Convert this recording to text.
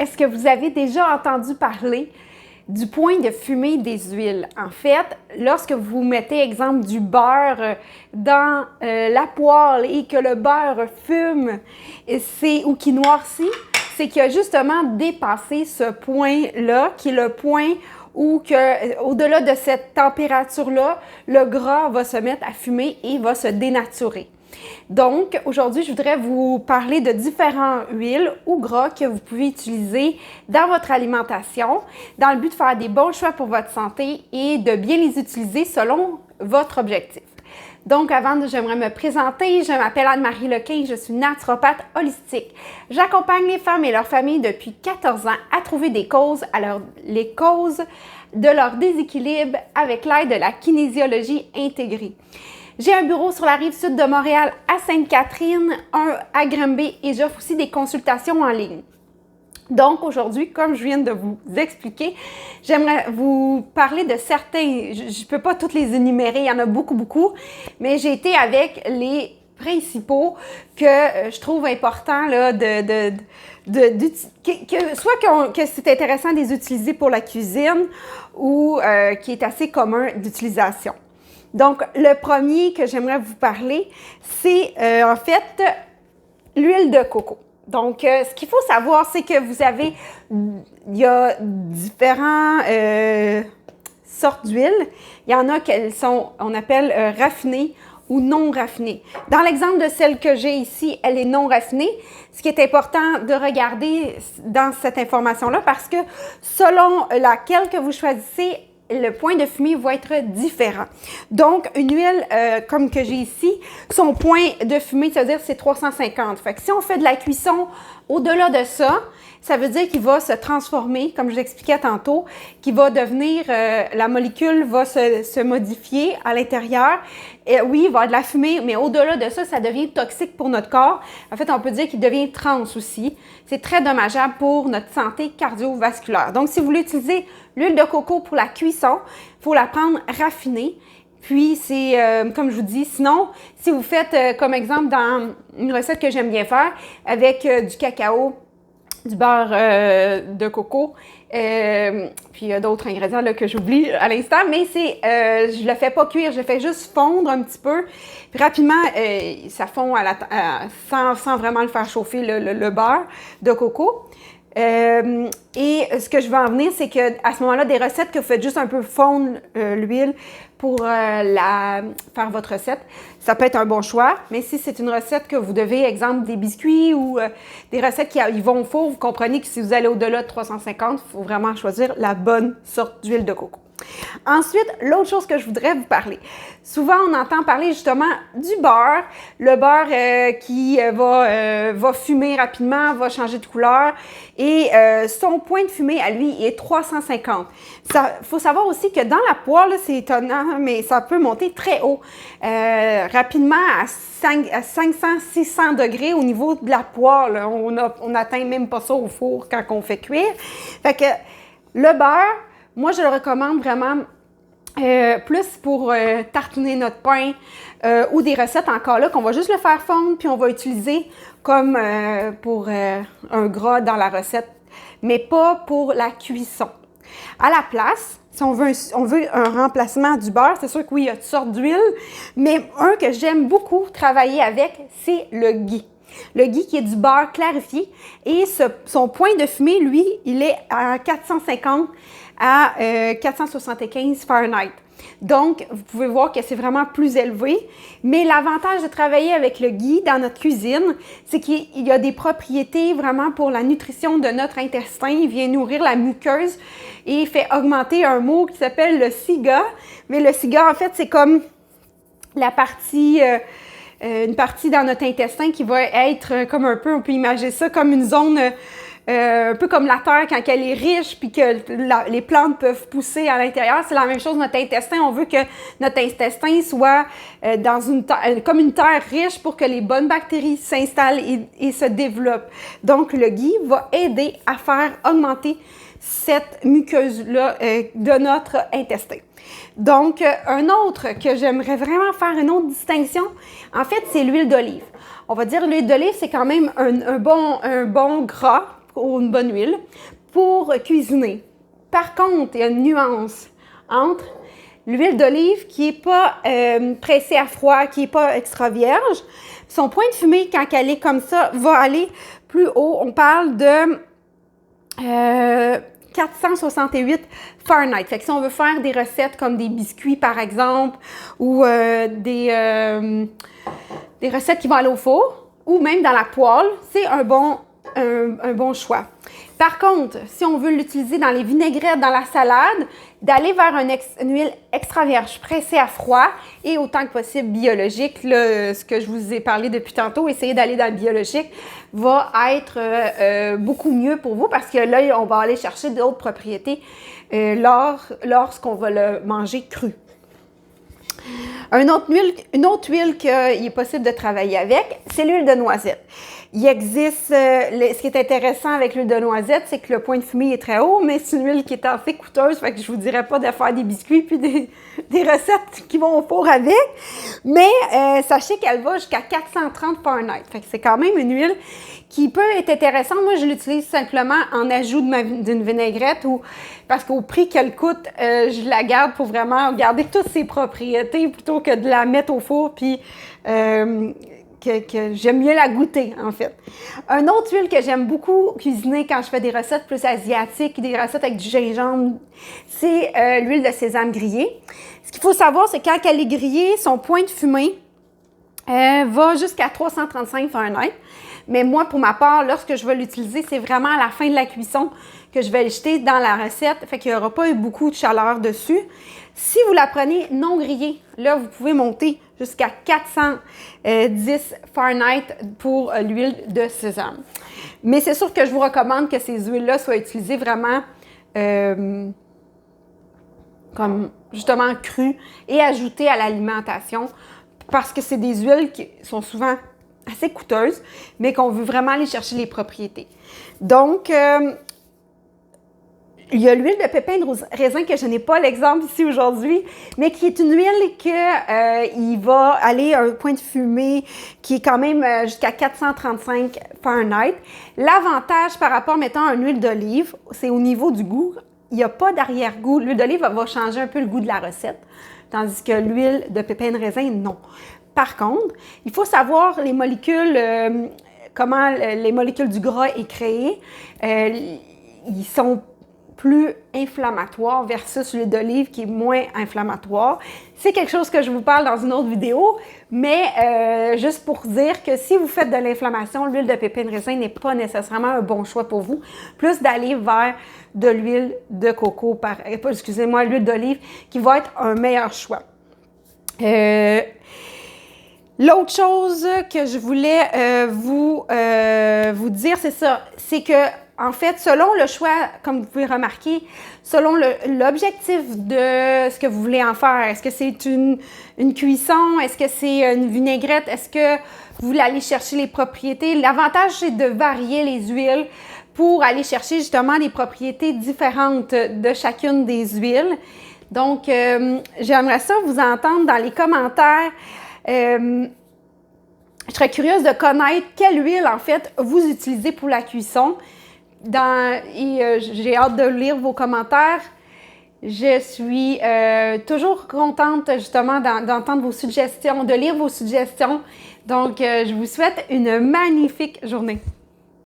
Est-ce que vous avez déjà entendu parler du point de fumée des huiles? En fait, lorsque vous mettez, exemple, du beurre dans la poêle et que le beurre fume ou qui noircit, c'est qu'il a justement dépassé ce point-là, qui est le point où au-delà de cette température-là, le gras va se mettre à fumer et va se dénaturer. Donc, aujourd'hui, je voudrais vous parler de différentes huiles ou gras que vous pouvez utiliser dans votre alimentation dans le but de faire des bons choix pour votre santé et de bien les utiliser selon votre objectif. Donc, j'aimerais me présenter. Je m'appelle Anne-Marie Lequin, je suis naturopathe holistique. J'accompagne les femmes et leurs familles depuis 14 ans à trouver les causes de leur déséquilibre avec l'aide de la kinésiologie intégrée. J'ai un bureau sur la rive sud de Montréal à Sainte-Catherine, un à Granby et j'offre aussi des consultations en ligne. Donc aujourd'hui, comme je viens de vous expliquer, j'aimerais vous parler de certains, je ne peux pas toutes les énumérer, il y en a beaucoup, mais j'ai été avec les principaux que je trouve important là, que c'est intéressant de les utiliser pour la cuisine ou qui est assez commun d'utilisation. Donc, le premier que j'aimerais vous parler, c'est en fait l'huile de coco. Donc, ce qu'il faut savoir, c'est que il y a différentes sortes d'huiles. Il y en a qu'elles sont, on appelle raffinées ou non raffinées. Dans l'exemple de celle que j'ai ici, elle est non raffinée. Ce qui est important de regarder dans cette information-là, parce que selon laquelle que vous choisissez, le point de fumée va être différent. Donc, une huile comme que j'ai ici, son point de fumée, c'est-à-dire c'est 350. Fait que si on fait de la cuisson au-delà de ça, ça veut dire qu'il va se transformer, comme je l'expliquais tantôt, qu'il va devenir, la molécule va se modifier à l'intérieur. Et oui, il va y avoir de la fumée, mais au-delà de ça, ça devient toxique pour notre corps. En fait, on peut dire qu'il devient trans aussi. C'est très dommageable pour notre santé cardiovasculaire. Donc, si vous voulez utiliser l'huile de coco pour la cuisson, il faut la prendre raffinée. Puis, c'est, comme je vous dis, sinon, si vous faites, comme exemple, dans une recette que j'aime bien faire, avec du cacao, du beurre de coco, puis il y a d'autres ingrédients là, que j'oublie à l'instant, mais je le fais pas cuire, je le fais juste fondre un petit peu, puis rapidement, ça fond sans vraiment le faire chauffer le beurre de coco. Et ce que je veux en venir, c'est qu'à ce moment-là, des recettes que vous faites juste un peu fondre l'huile pour faire votre recette, ça peut être un bon choix. Mais si c'est une recette que vous devez, exemple des biscuits ou des recettes qui vont au four, vous comprenez que si vous allez au-delà de 350, il faut vraiment choisir la bonne sorte d'huile de coco. Ensuite, l'autre chose que je voudrais vous parler. Souvent, on entend parler justement du beurre. Le beurre qui va fumer rapidement, va changer de couleur. Et son point de fumée, à lui, est 350. Il faut savoir aussi que dans la poêle, c'est étonnant, mais ça peut monter très haut. Rapidement, à 500-600 degrés au niveau de la poêle. On n'atteint même pas ça au four quand on fait cuire. Fait que le beurre, moi, je le recommande vraiment plus pour tartiner notre pain ou des recettes encore là qu'on va juste le faire fondre puis on va utiliser comme pour un gras dans la recette, mais pas pour la cuisson. À la place, si on veut un remplacement du beurre, c'est sûr que oui, il y a toutes sortes d'huiles, mais un que j'aime beaucoup travailler avec, c'est le ghee. Le ghee qui est du beurre clarifié et son point de fumée, lui, il est à 450 à 475 Fahrenheit. Donc, vous pouvez voir que c'est vraiment plus élevé. Mais l'avantage de travailler avec le ghee dans notre cuisine, c'est qu'il y a des propriétés vraiment pour la nutrition de notre intestin. Il vient nourrir la muqueuse et fait augmenter un mot qui s'appelle le SIGA. Mais le SIGA, en fait, c'est comme la partie... une partie dans notre intestin qui va être comme un peu, on peut imaginer ça comme une zone un peu comme la terre quand elle est riche puis que les plantes peuvent pousser à l'intérieur. C'est la même chose notre intestin. On veut que notre intestin soit dans comme une terre riche pour que les bonnes bactéries s'installent et se développent. Donc, le ghee va aider à faire augmenter cette muqueuse-là de notre intestin. Donc, un autre que j'aimerais vraiment faire une autre distinction, en fait, c'est l'huile d'olive. On va dire l'huile d'olive, c'est quand même un bon gras pour une bonne huile pour cuisiner. Par contre, il y a une nuance entre l'huile d'olive qui n'est pas pressée à froid, qui n'est pas extra vierge. Son point de fumée, quand elle est comme ça, va aller plus haut. On parle de 468 Fahrenheit. Fait que si on veut faire des recettes comme des biscuits, par exemple, ou des recettes qui vont aller au four, ou même dans la poêle, c'est un bon choix. Par contre, si on veut l'utiliser dans les vinaigrettes, dans la salade, d'aller vers une huile extra vierge pressée à froid et autant que possible biologique, là, ce que je vous ai parlé depuis tantôt, essayer d'aller dans le biologique va être beaucoup mieux pour vous parce que là, on va aller chercher d'autres propriétés lorsqu'on va le manger cru. Une autre huile qu'il est possible de travailler avec, c'est l'huile de noisette. Il existe, ce qui est intéressant avec l'huile de noisette, c'est que le point de fumée est très haut, mais c'est une huile qui est assez coûteuse, fait que je vous dirais pas de faire des biscuits puis des recettes qui vont au four avec, mais sachez qu'elle va jusqu'à 430 Fahrenheit, fait que c'est quand même une huile qui peut être intéressante. Moi, je l'utilise simplement en ajout d'une vinaigrette ou parce qu'au prix qu'elle coûte, je la garde pour vraiment garder toutes ses propriétés plutôt que de la mettre au four puis que j'aime mieux la goûter, en fait. Une autre huile que j'aime beaucoup cuisiner quand je fais des recettes plus asiatiques, des recettes avec du gingembre, c'est l'huile de sésame grillée. Ce qu'il faut savoir, c'est que quand elle est grillée, son point de fumée va jusqu'à 335 Fahrenheit. Mais moi, pour ma part, lorsque je vais l'utiliser, c'est vraiment à la fin de la cuisson que je vais le jeter dans la recette. Fait qu'il n'y aura pas eu beaucoup de chaleur dessus. Si vous la prenez non grillée, là, vous pouvez monter jusqu'à 410 Fahrenheit pour l'huile de sésame. Mais c'est sûr que je vous recommande que ces huiles-là soient utilisées vraiment comme justement crues et ajoutées à l'alimentation parce que c'est des huiles qui sont souvent assez coûteuses, mais qu'on veut vraiment aller chercher les propriétés. Donc, il y a l'huile de pépins de raisin que je n'ai pas l'exemple ici aujourd'hui, mais qui est une huile il va aller à un point de fumée qui est quand même jusqu'à 435 Fahrenheit. L'avantage par rapport, mettons, à une huile d'olive, c'est au niveau du goût. Il n'y a pas d'arrière-goût. L'huile d'olive va changer un peu le goût de la recette, tandis que l'huile de pépins de raisin, non. Par contre, il faut savoir les molécules, comment les molécules du gras est créées. Ils sont plus inflammatoires versus l'huile d'olive qui est moins inflammatoire. C'est quelque chose que je vous parle dans une autre vidéo, mais juste pour dire que si vous faites de l'inflammation, l'huile de pépins de raisin n'est pas nécessairement un bon choix pour vous. Plus d'aller vers de l'huile de coco, l'huile d'olive qui va être un meilleur choix. L'autre chose que je voulais vous dire, c'est ça, c'est que en fait, selon le choix, comme vous pouvez remarquer, selon l'objectif de ce que vous voulez en faire, est-ce que c'est une cuisson, est-ce que c'est une vinaigrette, est-ce que vous voulez aller chercher les propriétés, l'avantage c'est de varier les huiles pour aller chercher justement les propriétés différentes de chacune des huiles. Donc, j'aimerais ça vous entendre dans les commentaires. Je serais curieuse de connaître quelle huile, en fait, vous utilisez pour la cuisson. J'ai hâte de lire vos commentaires. Je suis toujours contente, justement, d'entendre vos suggestions, de lire vos suggestions. Donc, je vous souhaite une magnifique journée.